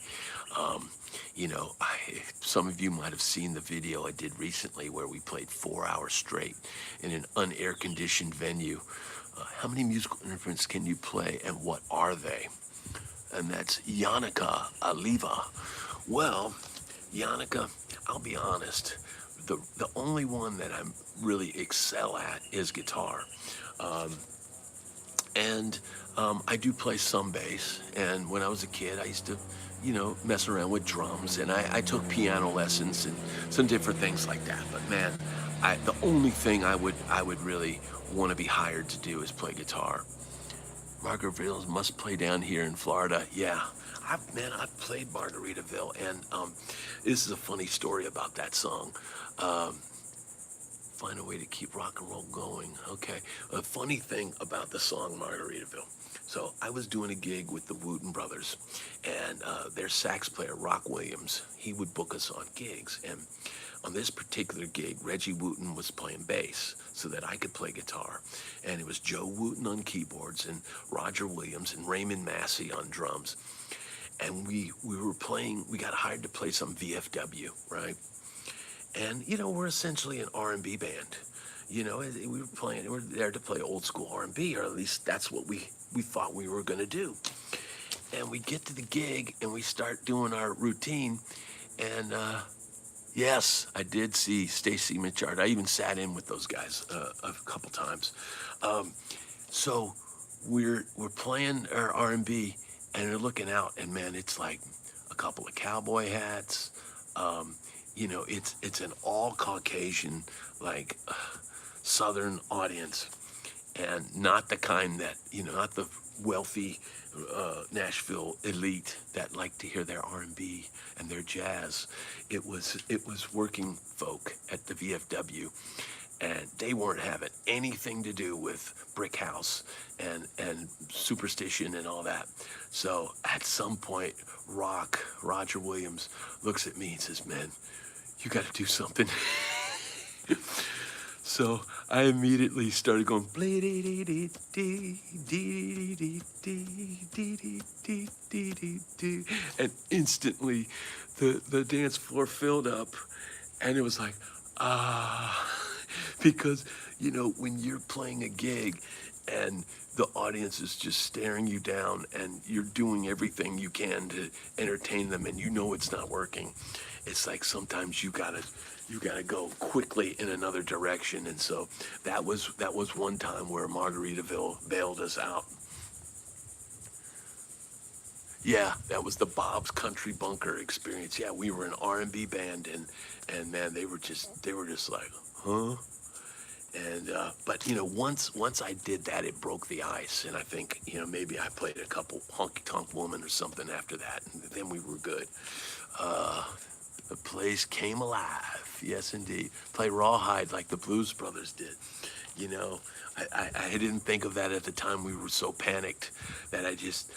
Some of you might have seen the video I did recently where we played 4 hours straight in an unair conditioned venue. How many musical instruments can you play, and what are they? And that's Yannicka Aliva. Well, Yannicka, I'll be honest, the only one that I'm really excel at is guitar. And I do play some bass, and when I was a kid, I used to, mess around with drums, and I took piano lessons and some different things like that. But man, the only thing I would really want to be hired to do is play guitar. Margaritaville must play down here in Florida. Yeah, I've played Margaritaville, and this is a funny story about that song. Find a way to keep rock and roll going. Okay, a funny thing about the song Margaritaville. So I was doing a gig with the Wooten Brothers, and their sax player, Rock Williams, he would book us on gigs. And on this particular gig, Reggie Wooten was playing bass so that I could play guitar. And it was Joe Wooten on keyboards, and Roger Williams and Raymond Massey on drums. And we got hired to play some VFW, right? And, we're essentially an R&B band. We were there to play old school R&B, or at least that's what we thought we were going to do. And we get to the gig and we start doing our routine. And yes, I did see Stacy Mitchard. I even sat in with those guys a couple times. So we're playing our R&B, and they're looking out, and man, it's like a couple of cowboy hats. It's an all Caucasian, like Southern audience, and not the kind that, not the wealthy Nashville elite that like to hear their R&B and their jazz. It was working folk at the VFW, and they weren't having anything to do with Brick House and superstition and all that. So at some point, Roger Williams looks at me and says, "Man, you got to do something." So I immediately started going, and instantly the dance floor filled up, and it was like, because, when you're playing a gig and the audience is just staring you down and you're doing everything you can to entertain them, and it's not working, it's like sometimes you gotta go quickly in another direction. And so that was one time where Margaritaville bailed us out. Yeah, that was the Bob's Country Bunker experience. Yeah, we were an R&B band, and man, they were just like, huh? And but once I did that, it broke the ice, and I think maybe I played a couple Honky Tonk Woman or something after that, and then we were good. The place came alive. Yes, indeed. Play Rawhide like the Blues Brothers did. I didn't think of that at the time. We were so panicked that I just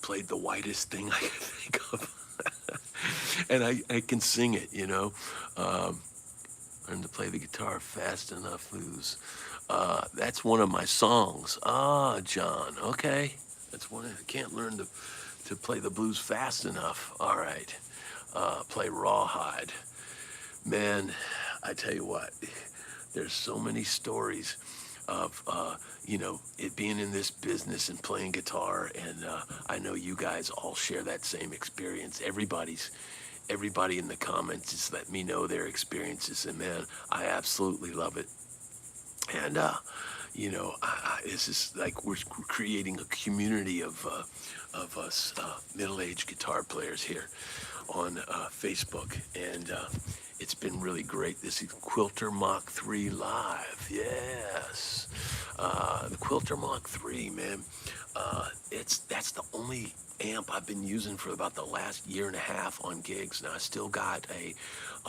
played the whitest thing I could think of. And I can sing it, Learn to play the guitar fast enough, blues. That's one of my songs. Ah, John. Okay, that's one. I can't learn to play the blues fast enough. All right. Play rawhide. Man, I tell you what, there's so many stories of it being in this business and playing guitar, and I know you guys all share that same experience. Everybody in the comments just let me know their experiences, and man, I absolutely love it. And this is like we're creating a community of us middle-aged guitar players here on Facebook, and it's been really great. This is Quilter Mach 3 live. Yes, the Quilter Mach 3, man. That's the only amp I've been using for about the last year and a half on gigs. Now I still got a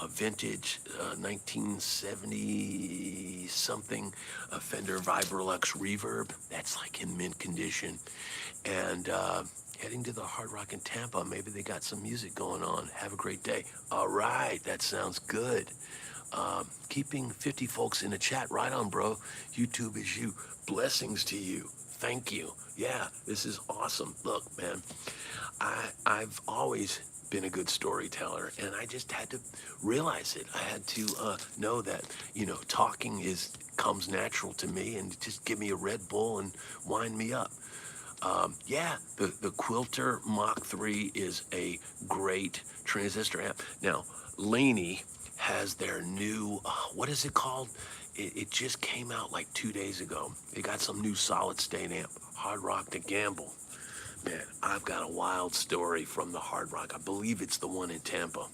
vintage 1970 something Fender Vibrolux Reverb. That's like in mint condition, and heading to the Hard Rock in Tampa. Maybe they got some music going on. Have a great day. All right, that sounds good. Keeping 50 folks in the chat. Right on, bro. YouTube is you. Blessings to you. Thank you. Yeah, this is awesome. Look, man, I've always been a good storyteller, and I just had to realize it. I had to know that, talking comes natural to me, and just give me a Red Bull and wind me up. The Quilter Mach 3 is a great transistor amp. Now, Laney has their new, what is it called? It just came out like 2 days ago. They got some new solid state amp, Hard Rock to Gamble. Man, I've got a wild story from the Hard Rock. I believe it's the one in Tampa.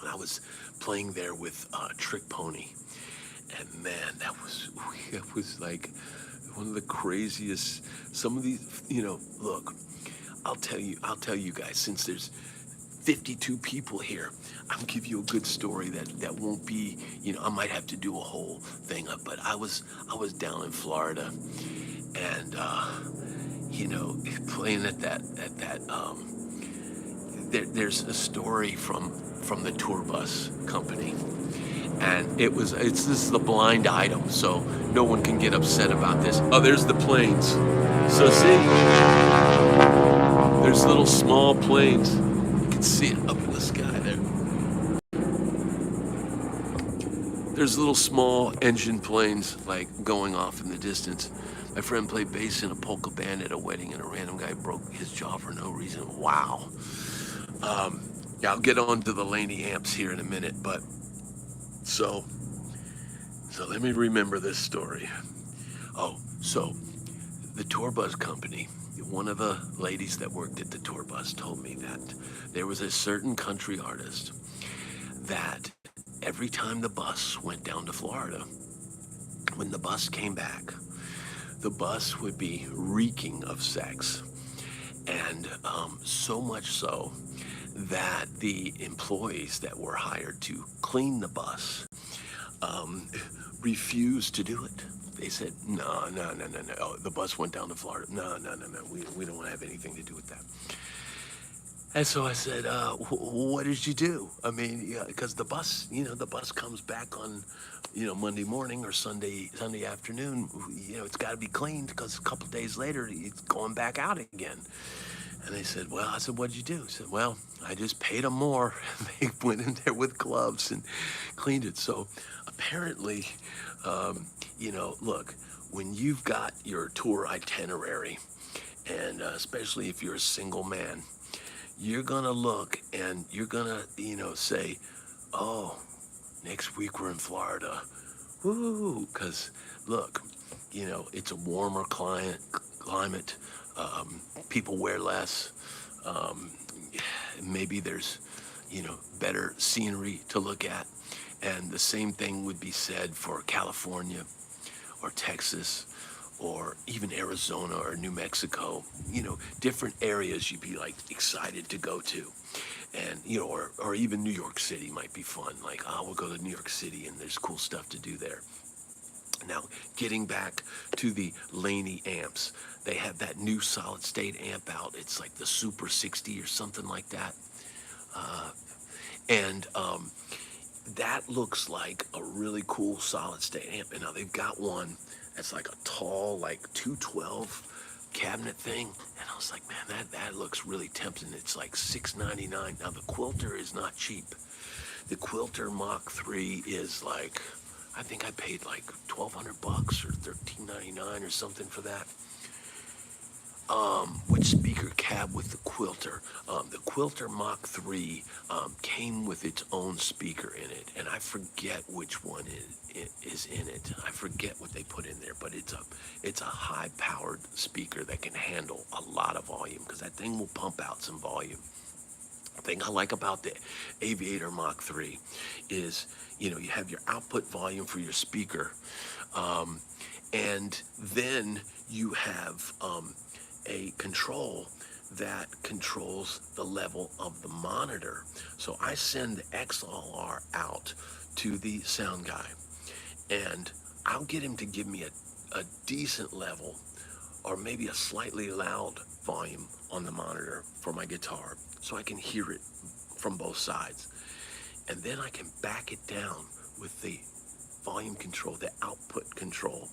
I was playing there with Trick Pony, and man, that was like one of the craziest. Some of these, look, I'll tell you guys, since there's 52 people here, I'll give you a good story that won't be, I might have to do a whole thing up, but I was down in Florida, and playing at that there's a story from the tour bus company, and this is the blind item, so no one can get upset about this. Oh, there's the planes. So see, there's little small planes. You can see it up in the sky there. There's little small engine planes like going off in the distance. My friend played bass in a polka band at a wedding, and a random guy broke his jaw for no reason. Wow. Yeah, I'll get on to the Laney amps here in a minute, but so let me remember this story. Oh, so the tour bus company, one of the ladies that worked at the tour bus told me that there was a certain country artist that every time the bus went down to Florida, when the bus came back, the bus would be reeking of sex. And so much so that the employees that were hired to clean the bus refused to do it. They said, no. Oh, the bus went down to Florida. No. We don't want to have anything to do with that. And so I said, what did you do? I mean, because the bus comes back on, Monday morning or Sunday afternoon. It's got to be cleaned because a couple days later, it's going back out again. And they said, well, I said, what'd you do? He said, well, I just paid them more. They went in there with gloves and cleaned it. So apparently, look, when you've got your tour itinerary, and especially if you're a single man, you're going to look and you're going to, say, oh, next week we're in Florida. Woo! Because, look, it's a warmer climate. People wear less. Maybe there's, better scenery to look at. And the same thing would be said for California or Texas or even Arizona or New Mexico. Different areas you'd be like excited to go to. And, or even New York City might be fun. Like, we'll go to New York City and there's cool stuff to do there. Now, getting back to the Laney amps, they have that new solid state amp out. It's like the Super 60 or something like that. And that looks like a really cool solid state amp. And now they've got one that's like a tall, like 212 cabinet thing. And I was like, man, that looks really tempting. It's like $699. Now the Quilter is not cheap. The Quilter Mach 3 is like, I think I paid like 1,200 bucks or $13.99 or something for that. Which speaker cab with the Quilter? The Quilter Mach 3 came with its own speaker in it, and I forget which one is in it. I forget what they put in there, but it's a high-powered speaker that can handle a lot of volume, because that thing will pump out some volume. The thing I like about the Aviator Mach 3 is, you know, you have your output volume for your speaker, and then you have a control that controls the level of the monitor. So I send the XLR out to the sound guy, and I'll get him to give me a decent level, or maybe a slightly loud volume on the monitor for my guitar, so I can hear it from both sides. And then I can back it down with the volume control, the output control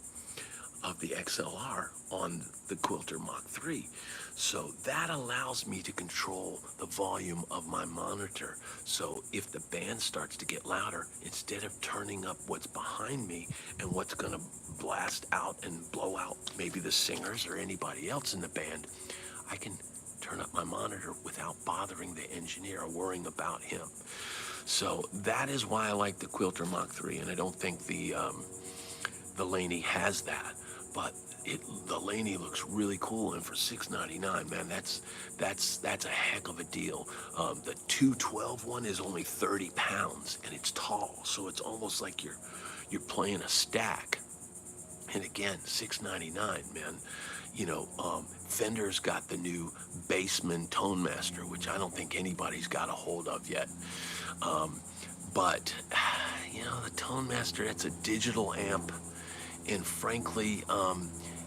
of the XLR on the Quilter Mach 3. So that allows me to control the volume of my monitor. So if the band starts to get louder, instead of turning up what's behind me and what's gonna blast out and blow out maybe the singers or anybody else in the band, I can turn up my monitor without bothering the engineer or worrying about him. So that is why I like the Quilter Mach 3, and I don't think the Laney has that. But the Laney looks really cool, and for $699, man, that's a heck of a deal. The 212 one is only 30 pounds, and it's tall, so it's almost like you're playing a stack. And again, $699, man. You know, Fender's got the new Bassman Tone Master, which I don't think anybody's got a hold of yet. But you know, the Tone Master, that's a digital amp. And frankly,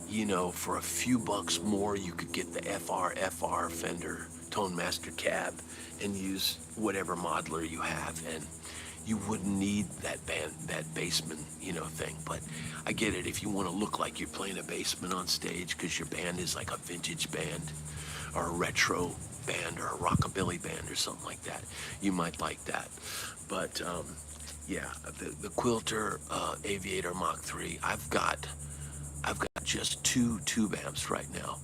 you know, for a few bucks more, you could get the FR Fender Tone Master cab and use whatever modeler you have, and you wouldn't need that Bassman, you know, thing. But I get it, if you want to look like you're playing a Bassman on stage because your band is like a vintage band or a retro band or a rockabilly band or something like that, you might like that. But yeah, the Quilter Aviator Mach 3, I've got just 2 tube amps right now.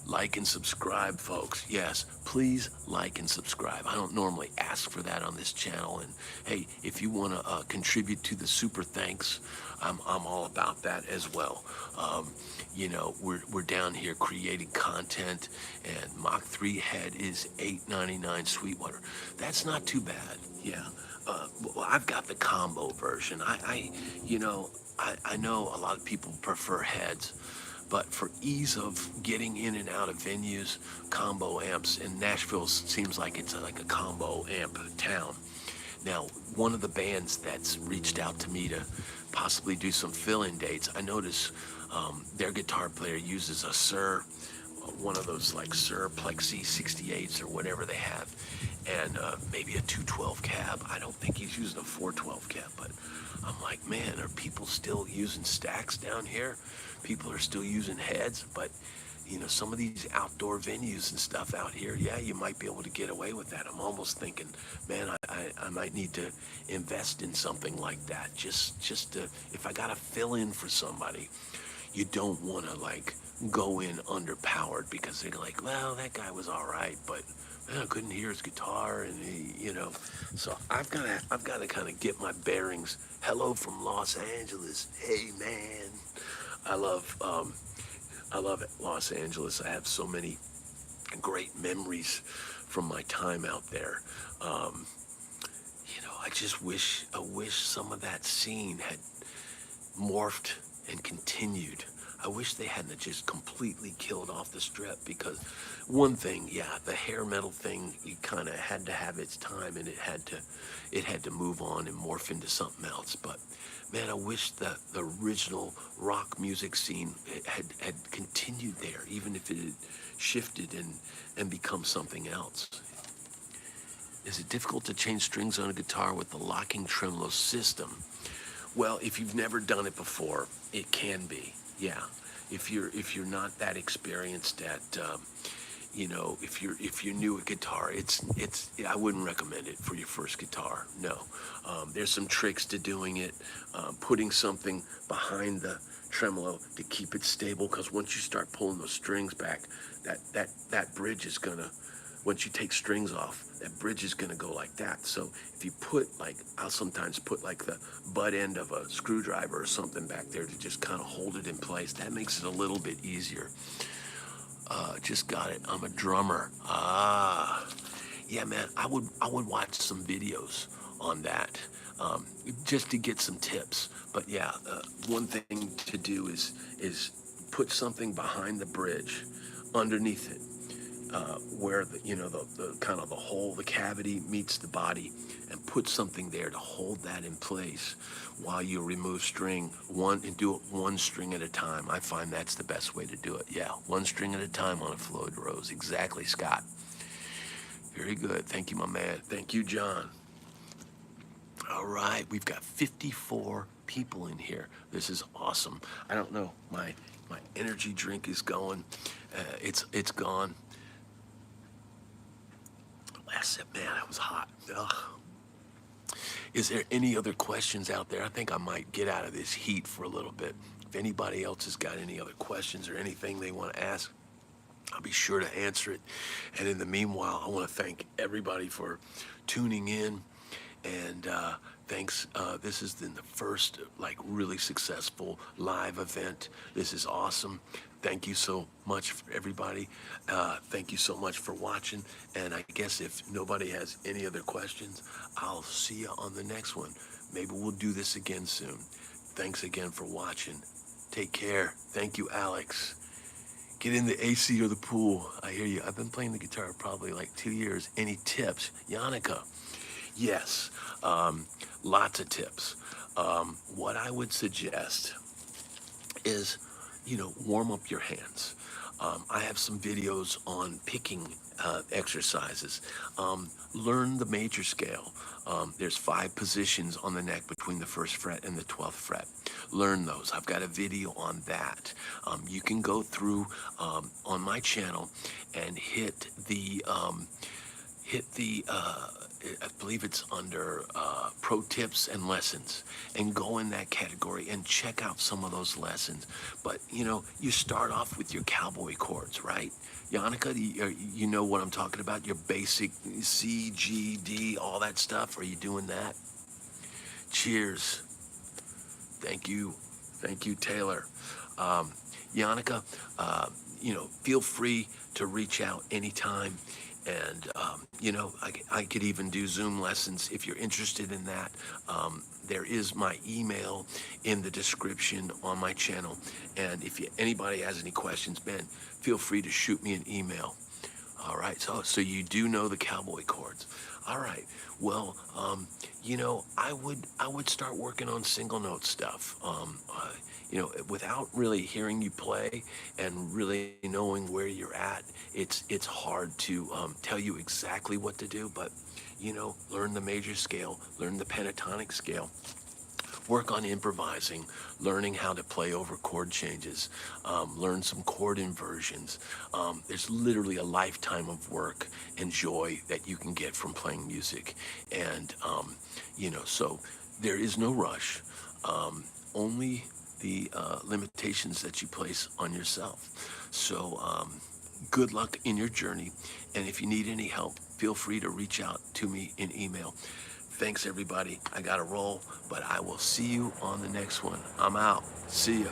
Like and subscribe, folks. Yes, please like and subscribe. I don't normally ask for that on this channel, and hey, if you want to contribute to the super thanks, I'm all about that as well. You know, we're down here creating content, and Mach 3 head is $8.99 Sweetwater. That's not too bad. Yeah. Well, I've got the combo version. You know, I know a lot of people prefer heads, but for ease of getting in and out of venues, combo amps, and Nashville seems like it's like a combo amp town. Now, one of the bands that's reached out to me to possibly do some fill-in dates, I notice their guitar player uses a Sir, one of those like Sir Plexi 68s or whatever they have, and maybe a 212 cab. I don't think he's using a 412 cab, but I'm like, man, are people still using stacks down here? People are still using heads, but you know, some of these outdoor venues and stuff out here, yeah, you might be able to get away with that. I'm almost thinking, man, I might need to invest in something like that. Just to, if I gotta fill in for somebody, you don't want to like go in underpowered, because they're like, well, that guy was all right, but man, I couldn't hear his guitar, and he, you know. So I've got to kind of get my bearings. Hello from Los Angeles. Hey, man, I love it, Los Angeles. I have so many great memories from my time out there. You know, I wish some of that scene had morphed and continued. I wish they hadn't just completely killed off the Strip, because one thing, yeah, the hair metal thing, you kind of had to have its time, and it had to move on and morph into something else. But man, I wish that the original rock music scene had continued there, even if it had shifted and become something else. Is it difficult to change strings on a guitar with the locking tremolo system? Well, if you've never done it before, it can be. Yeah. If you're not that experienced at if you're new at guitar, it's I wouldn't recommend it for your first guitar. No, there's some tricks to doing it. Putting something behind the tremolo to keep it stable, because once you start pulling those strings back, that bridge is gonna. Once you take strings off, that bridge is gonna go like that. So if you put like, I'll sometimes put like the butt end of a screwdriver or something back there to just kind of hold it in place. That makes it a little bit easier. Just got it. I'm a drummer. Ah, yeah, man. I would watch some videos on that, just to get some tips. But yeah, one thing to do is put something behind the bridge, underneath it, where the kind of the hole, the cavity meets the body, and put something there to hold that in place while you remove string one, and do it one string at a time. I find that's the best way to do it. Yeah, one string at a time on a Floyd Rose. Exactly, Scott. Very good. Thank you, my man. Thank you, John. All right, we've got 54 people in here. This is awesome. I don't know. My energy drink is going. It's gone. Last sip, man, it was hot. Ugh. Is there any other questions out there? I think I might get out of this heat for a little bit. If anybody else has got any other questions or anything they want to ask, I'll be sure to answer it. And in the meanwhile, I want to thank everybody for tuning in. And thanks. This has been the first like really successful live event. This is awesome. Thank you so much for everybody. Thank you so much for watching. And I guess if nobody has any other questions, I'll see you on the next one. Maybe we'll do this again soon. Thanks again for watching. Take care. Thank you, Alex. Get in the AC or the pool. I hear you. I've been playing the guitar probably like 2 years. Any tips? Yannicka. Yes, lots of tips. What I would suggest is, warm up your hands. I have some videos on picking exercises. Learn the major scale. There's 5 positions on the neck between the 1st fret and the 12th fret. Learn those. I've got a video on that. You can go through on my channel and hit the I believe it's under pro tips and lessons, and go in that category and check out some of those lessons. But you start off with your cowboy chords, right? Yannicka, you know what I'm talking about? Your basic C, G, D, all that stuff. Are you doing that? Cheers. Thank you. Thank you, Taylor. Yannicka, feel free to reach out anytime. And, I could even do Zoom lessons if you're interested in that. There is my email in the description on my channel. And if anybody has any questions, Ben, feel free to shoot me an email. All right, so you do know the cowboy chords. All right, well, I would start working on single note stuff. Without really hearing you play and really knowing where you're at, it's hard to tell you exactly what to do. But learn the major scale, learn the pentatonic scale. Work on improvising, learning how to play over chord changes, learn some chord inversions. There's literally a lifetime of work and joy that you can get from playing music. And, so there is no rush, only the limitations that you place on yourself. So good luck in your journey. And if you need any help, feel free to reach out to me in email. Thanks, everybody. I got to roll, but I will see you on the next one. I'm out. See ya.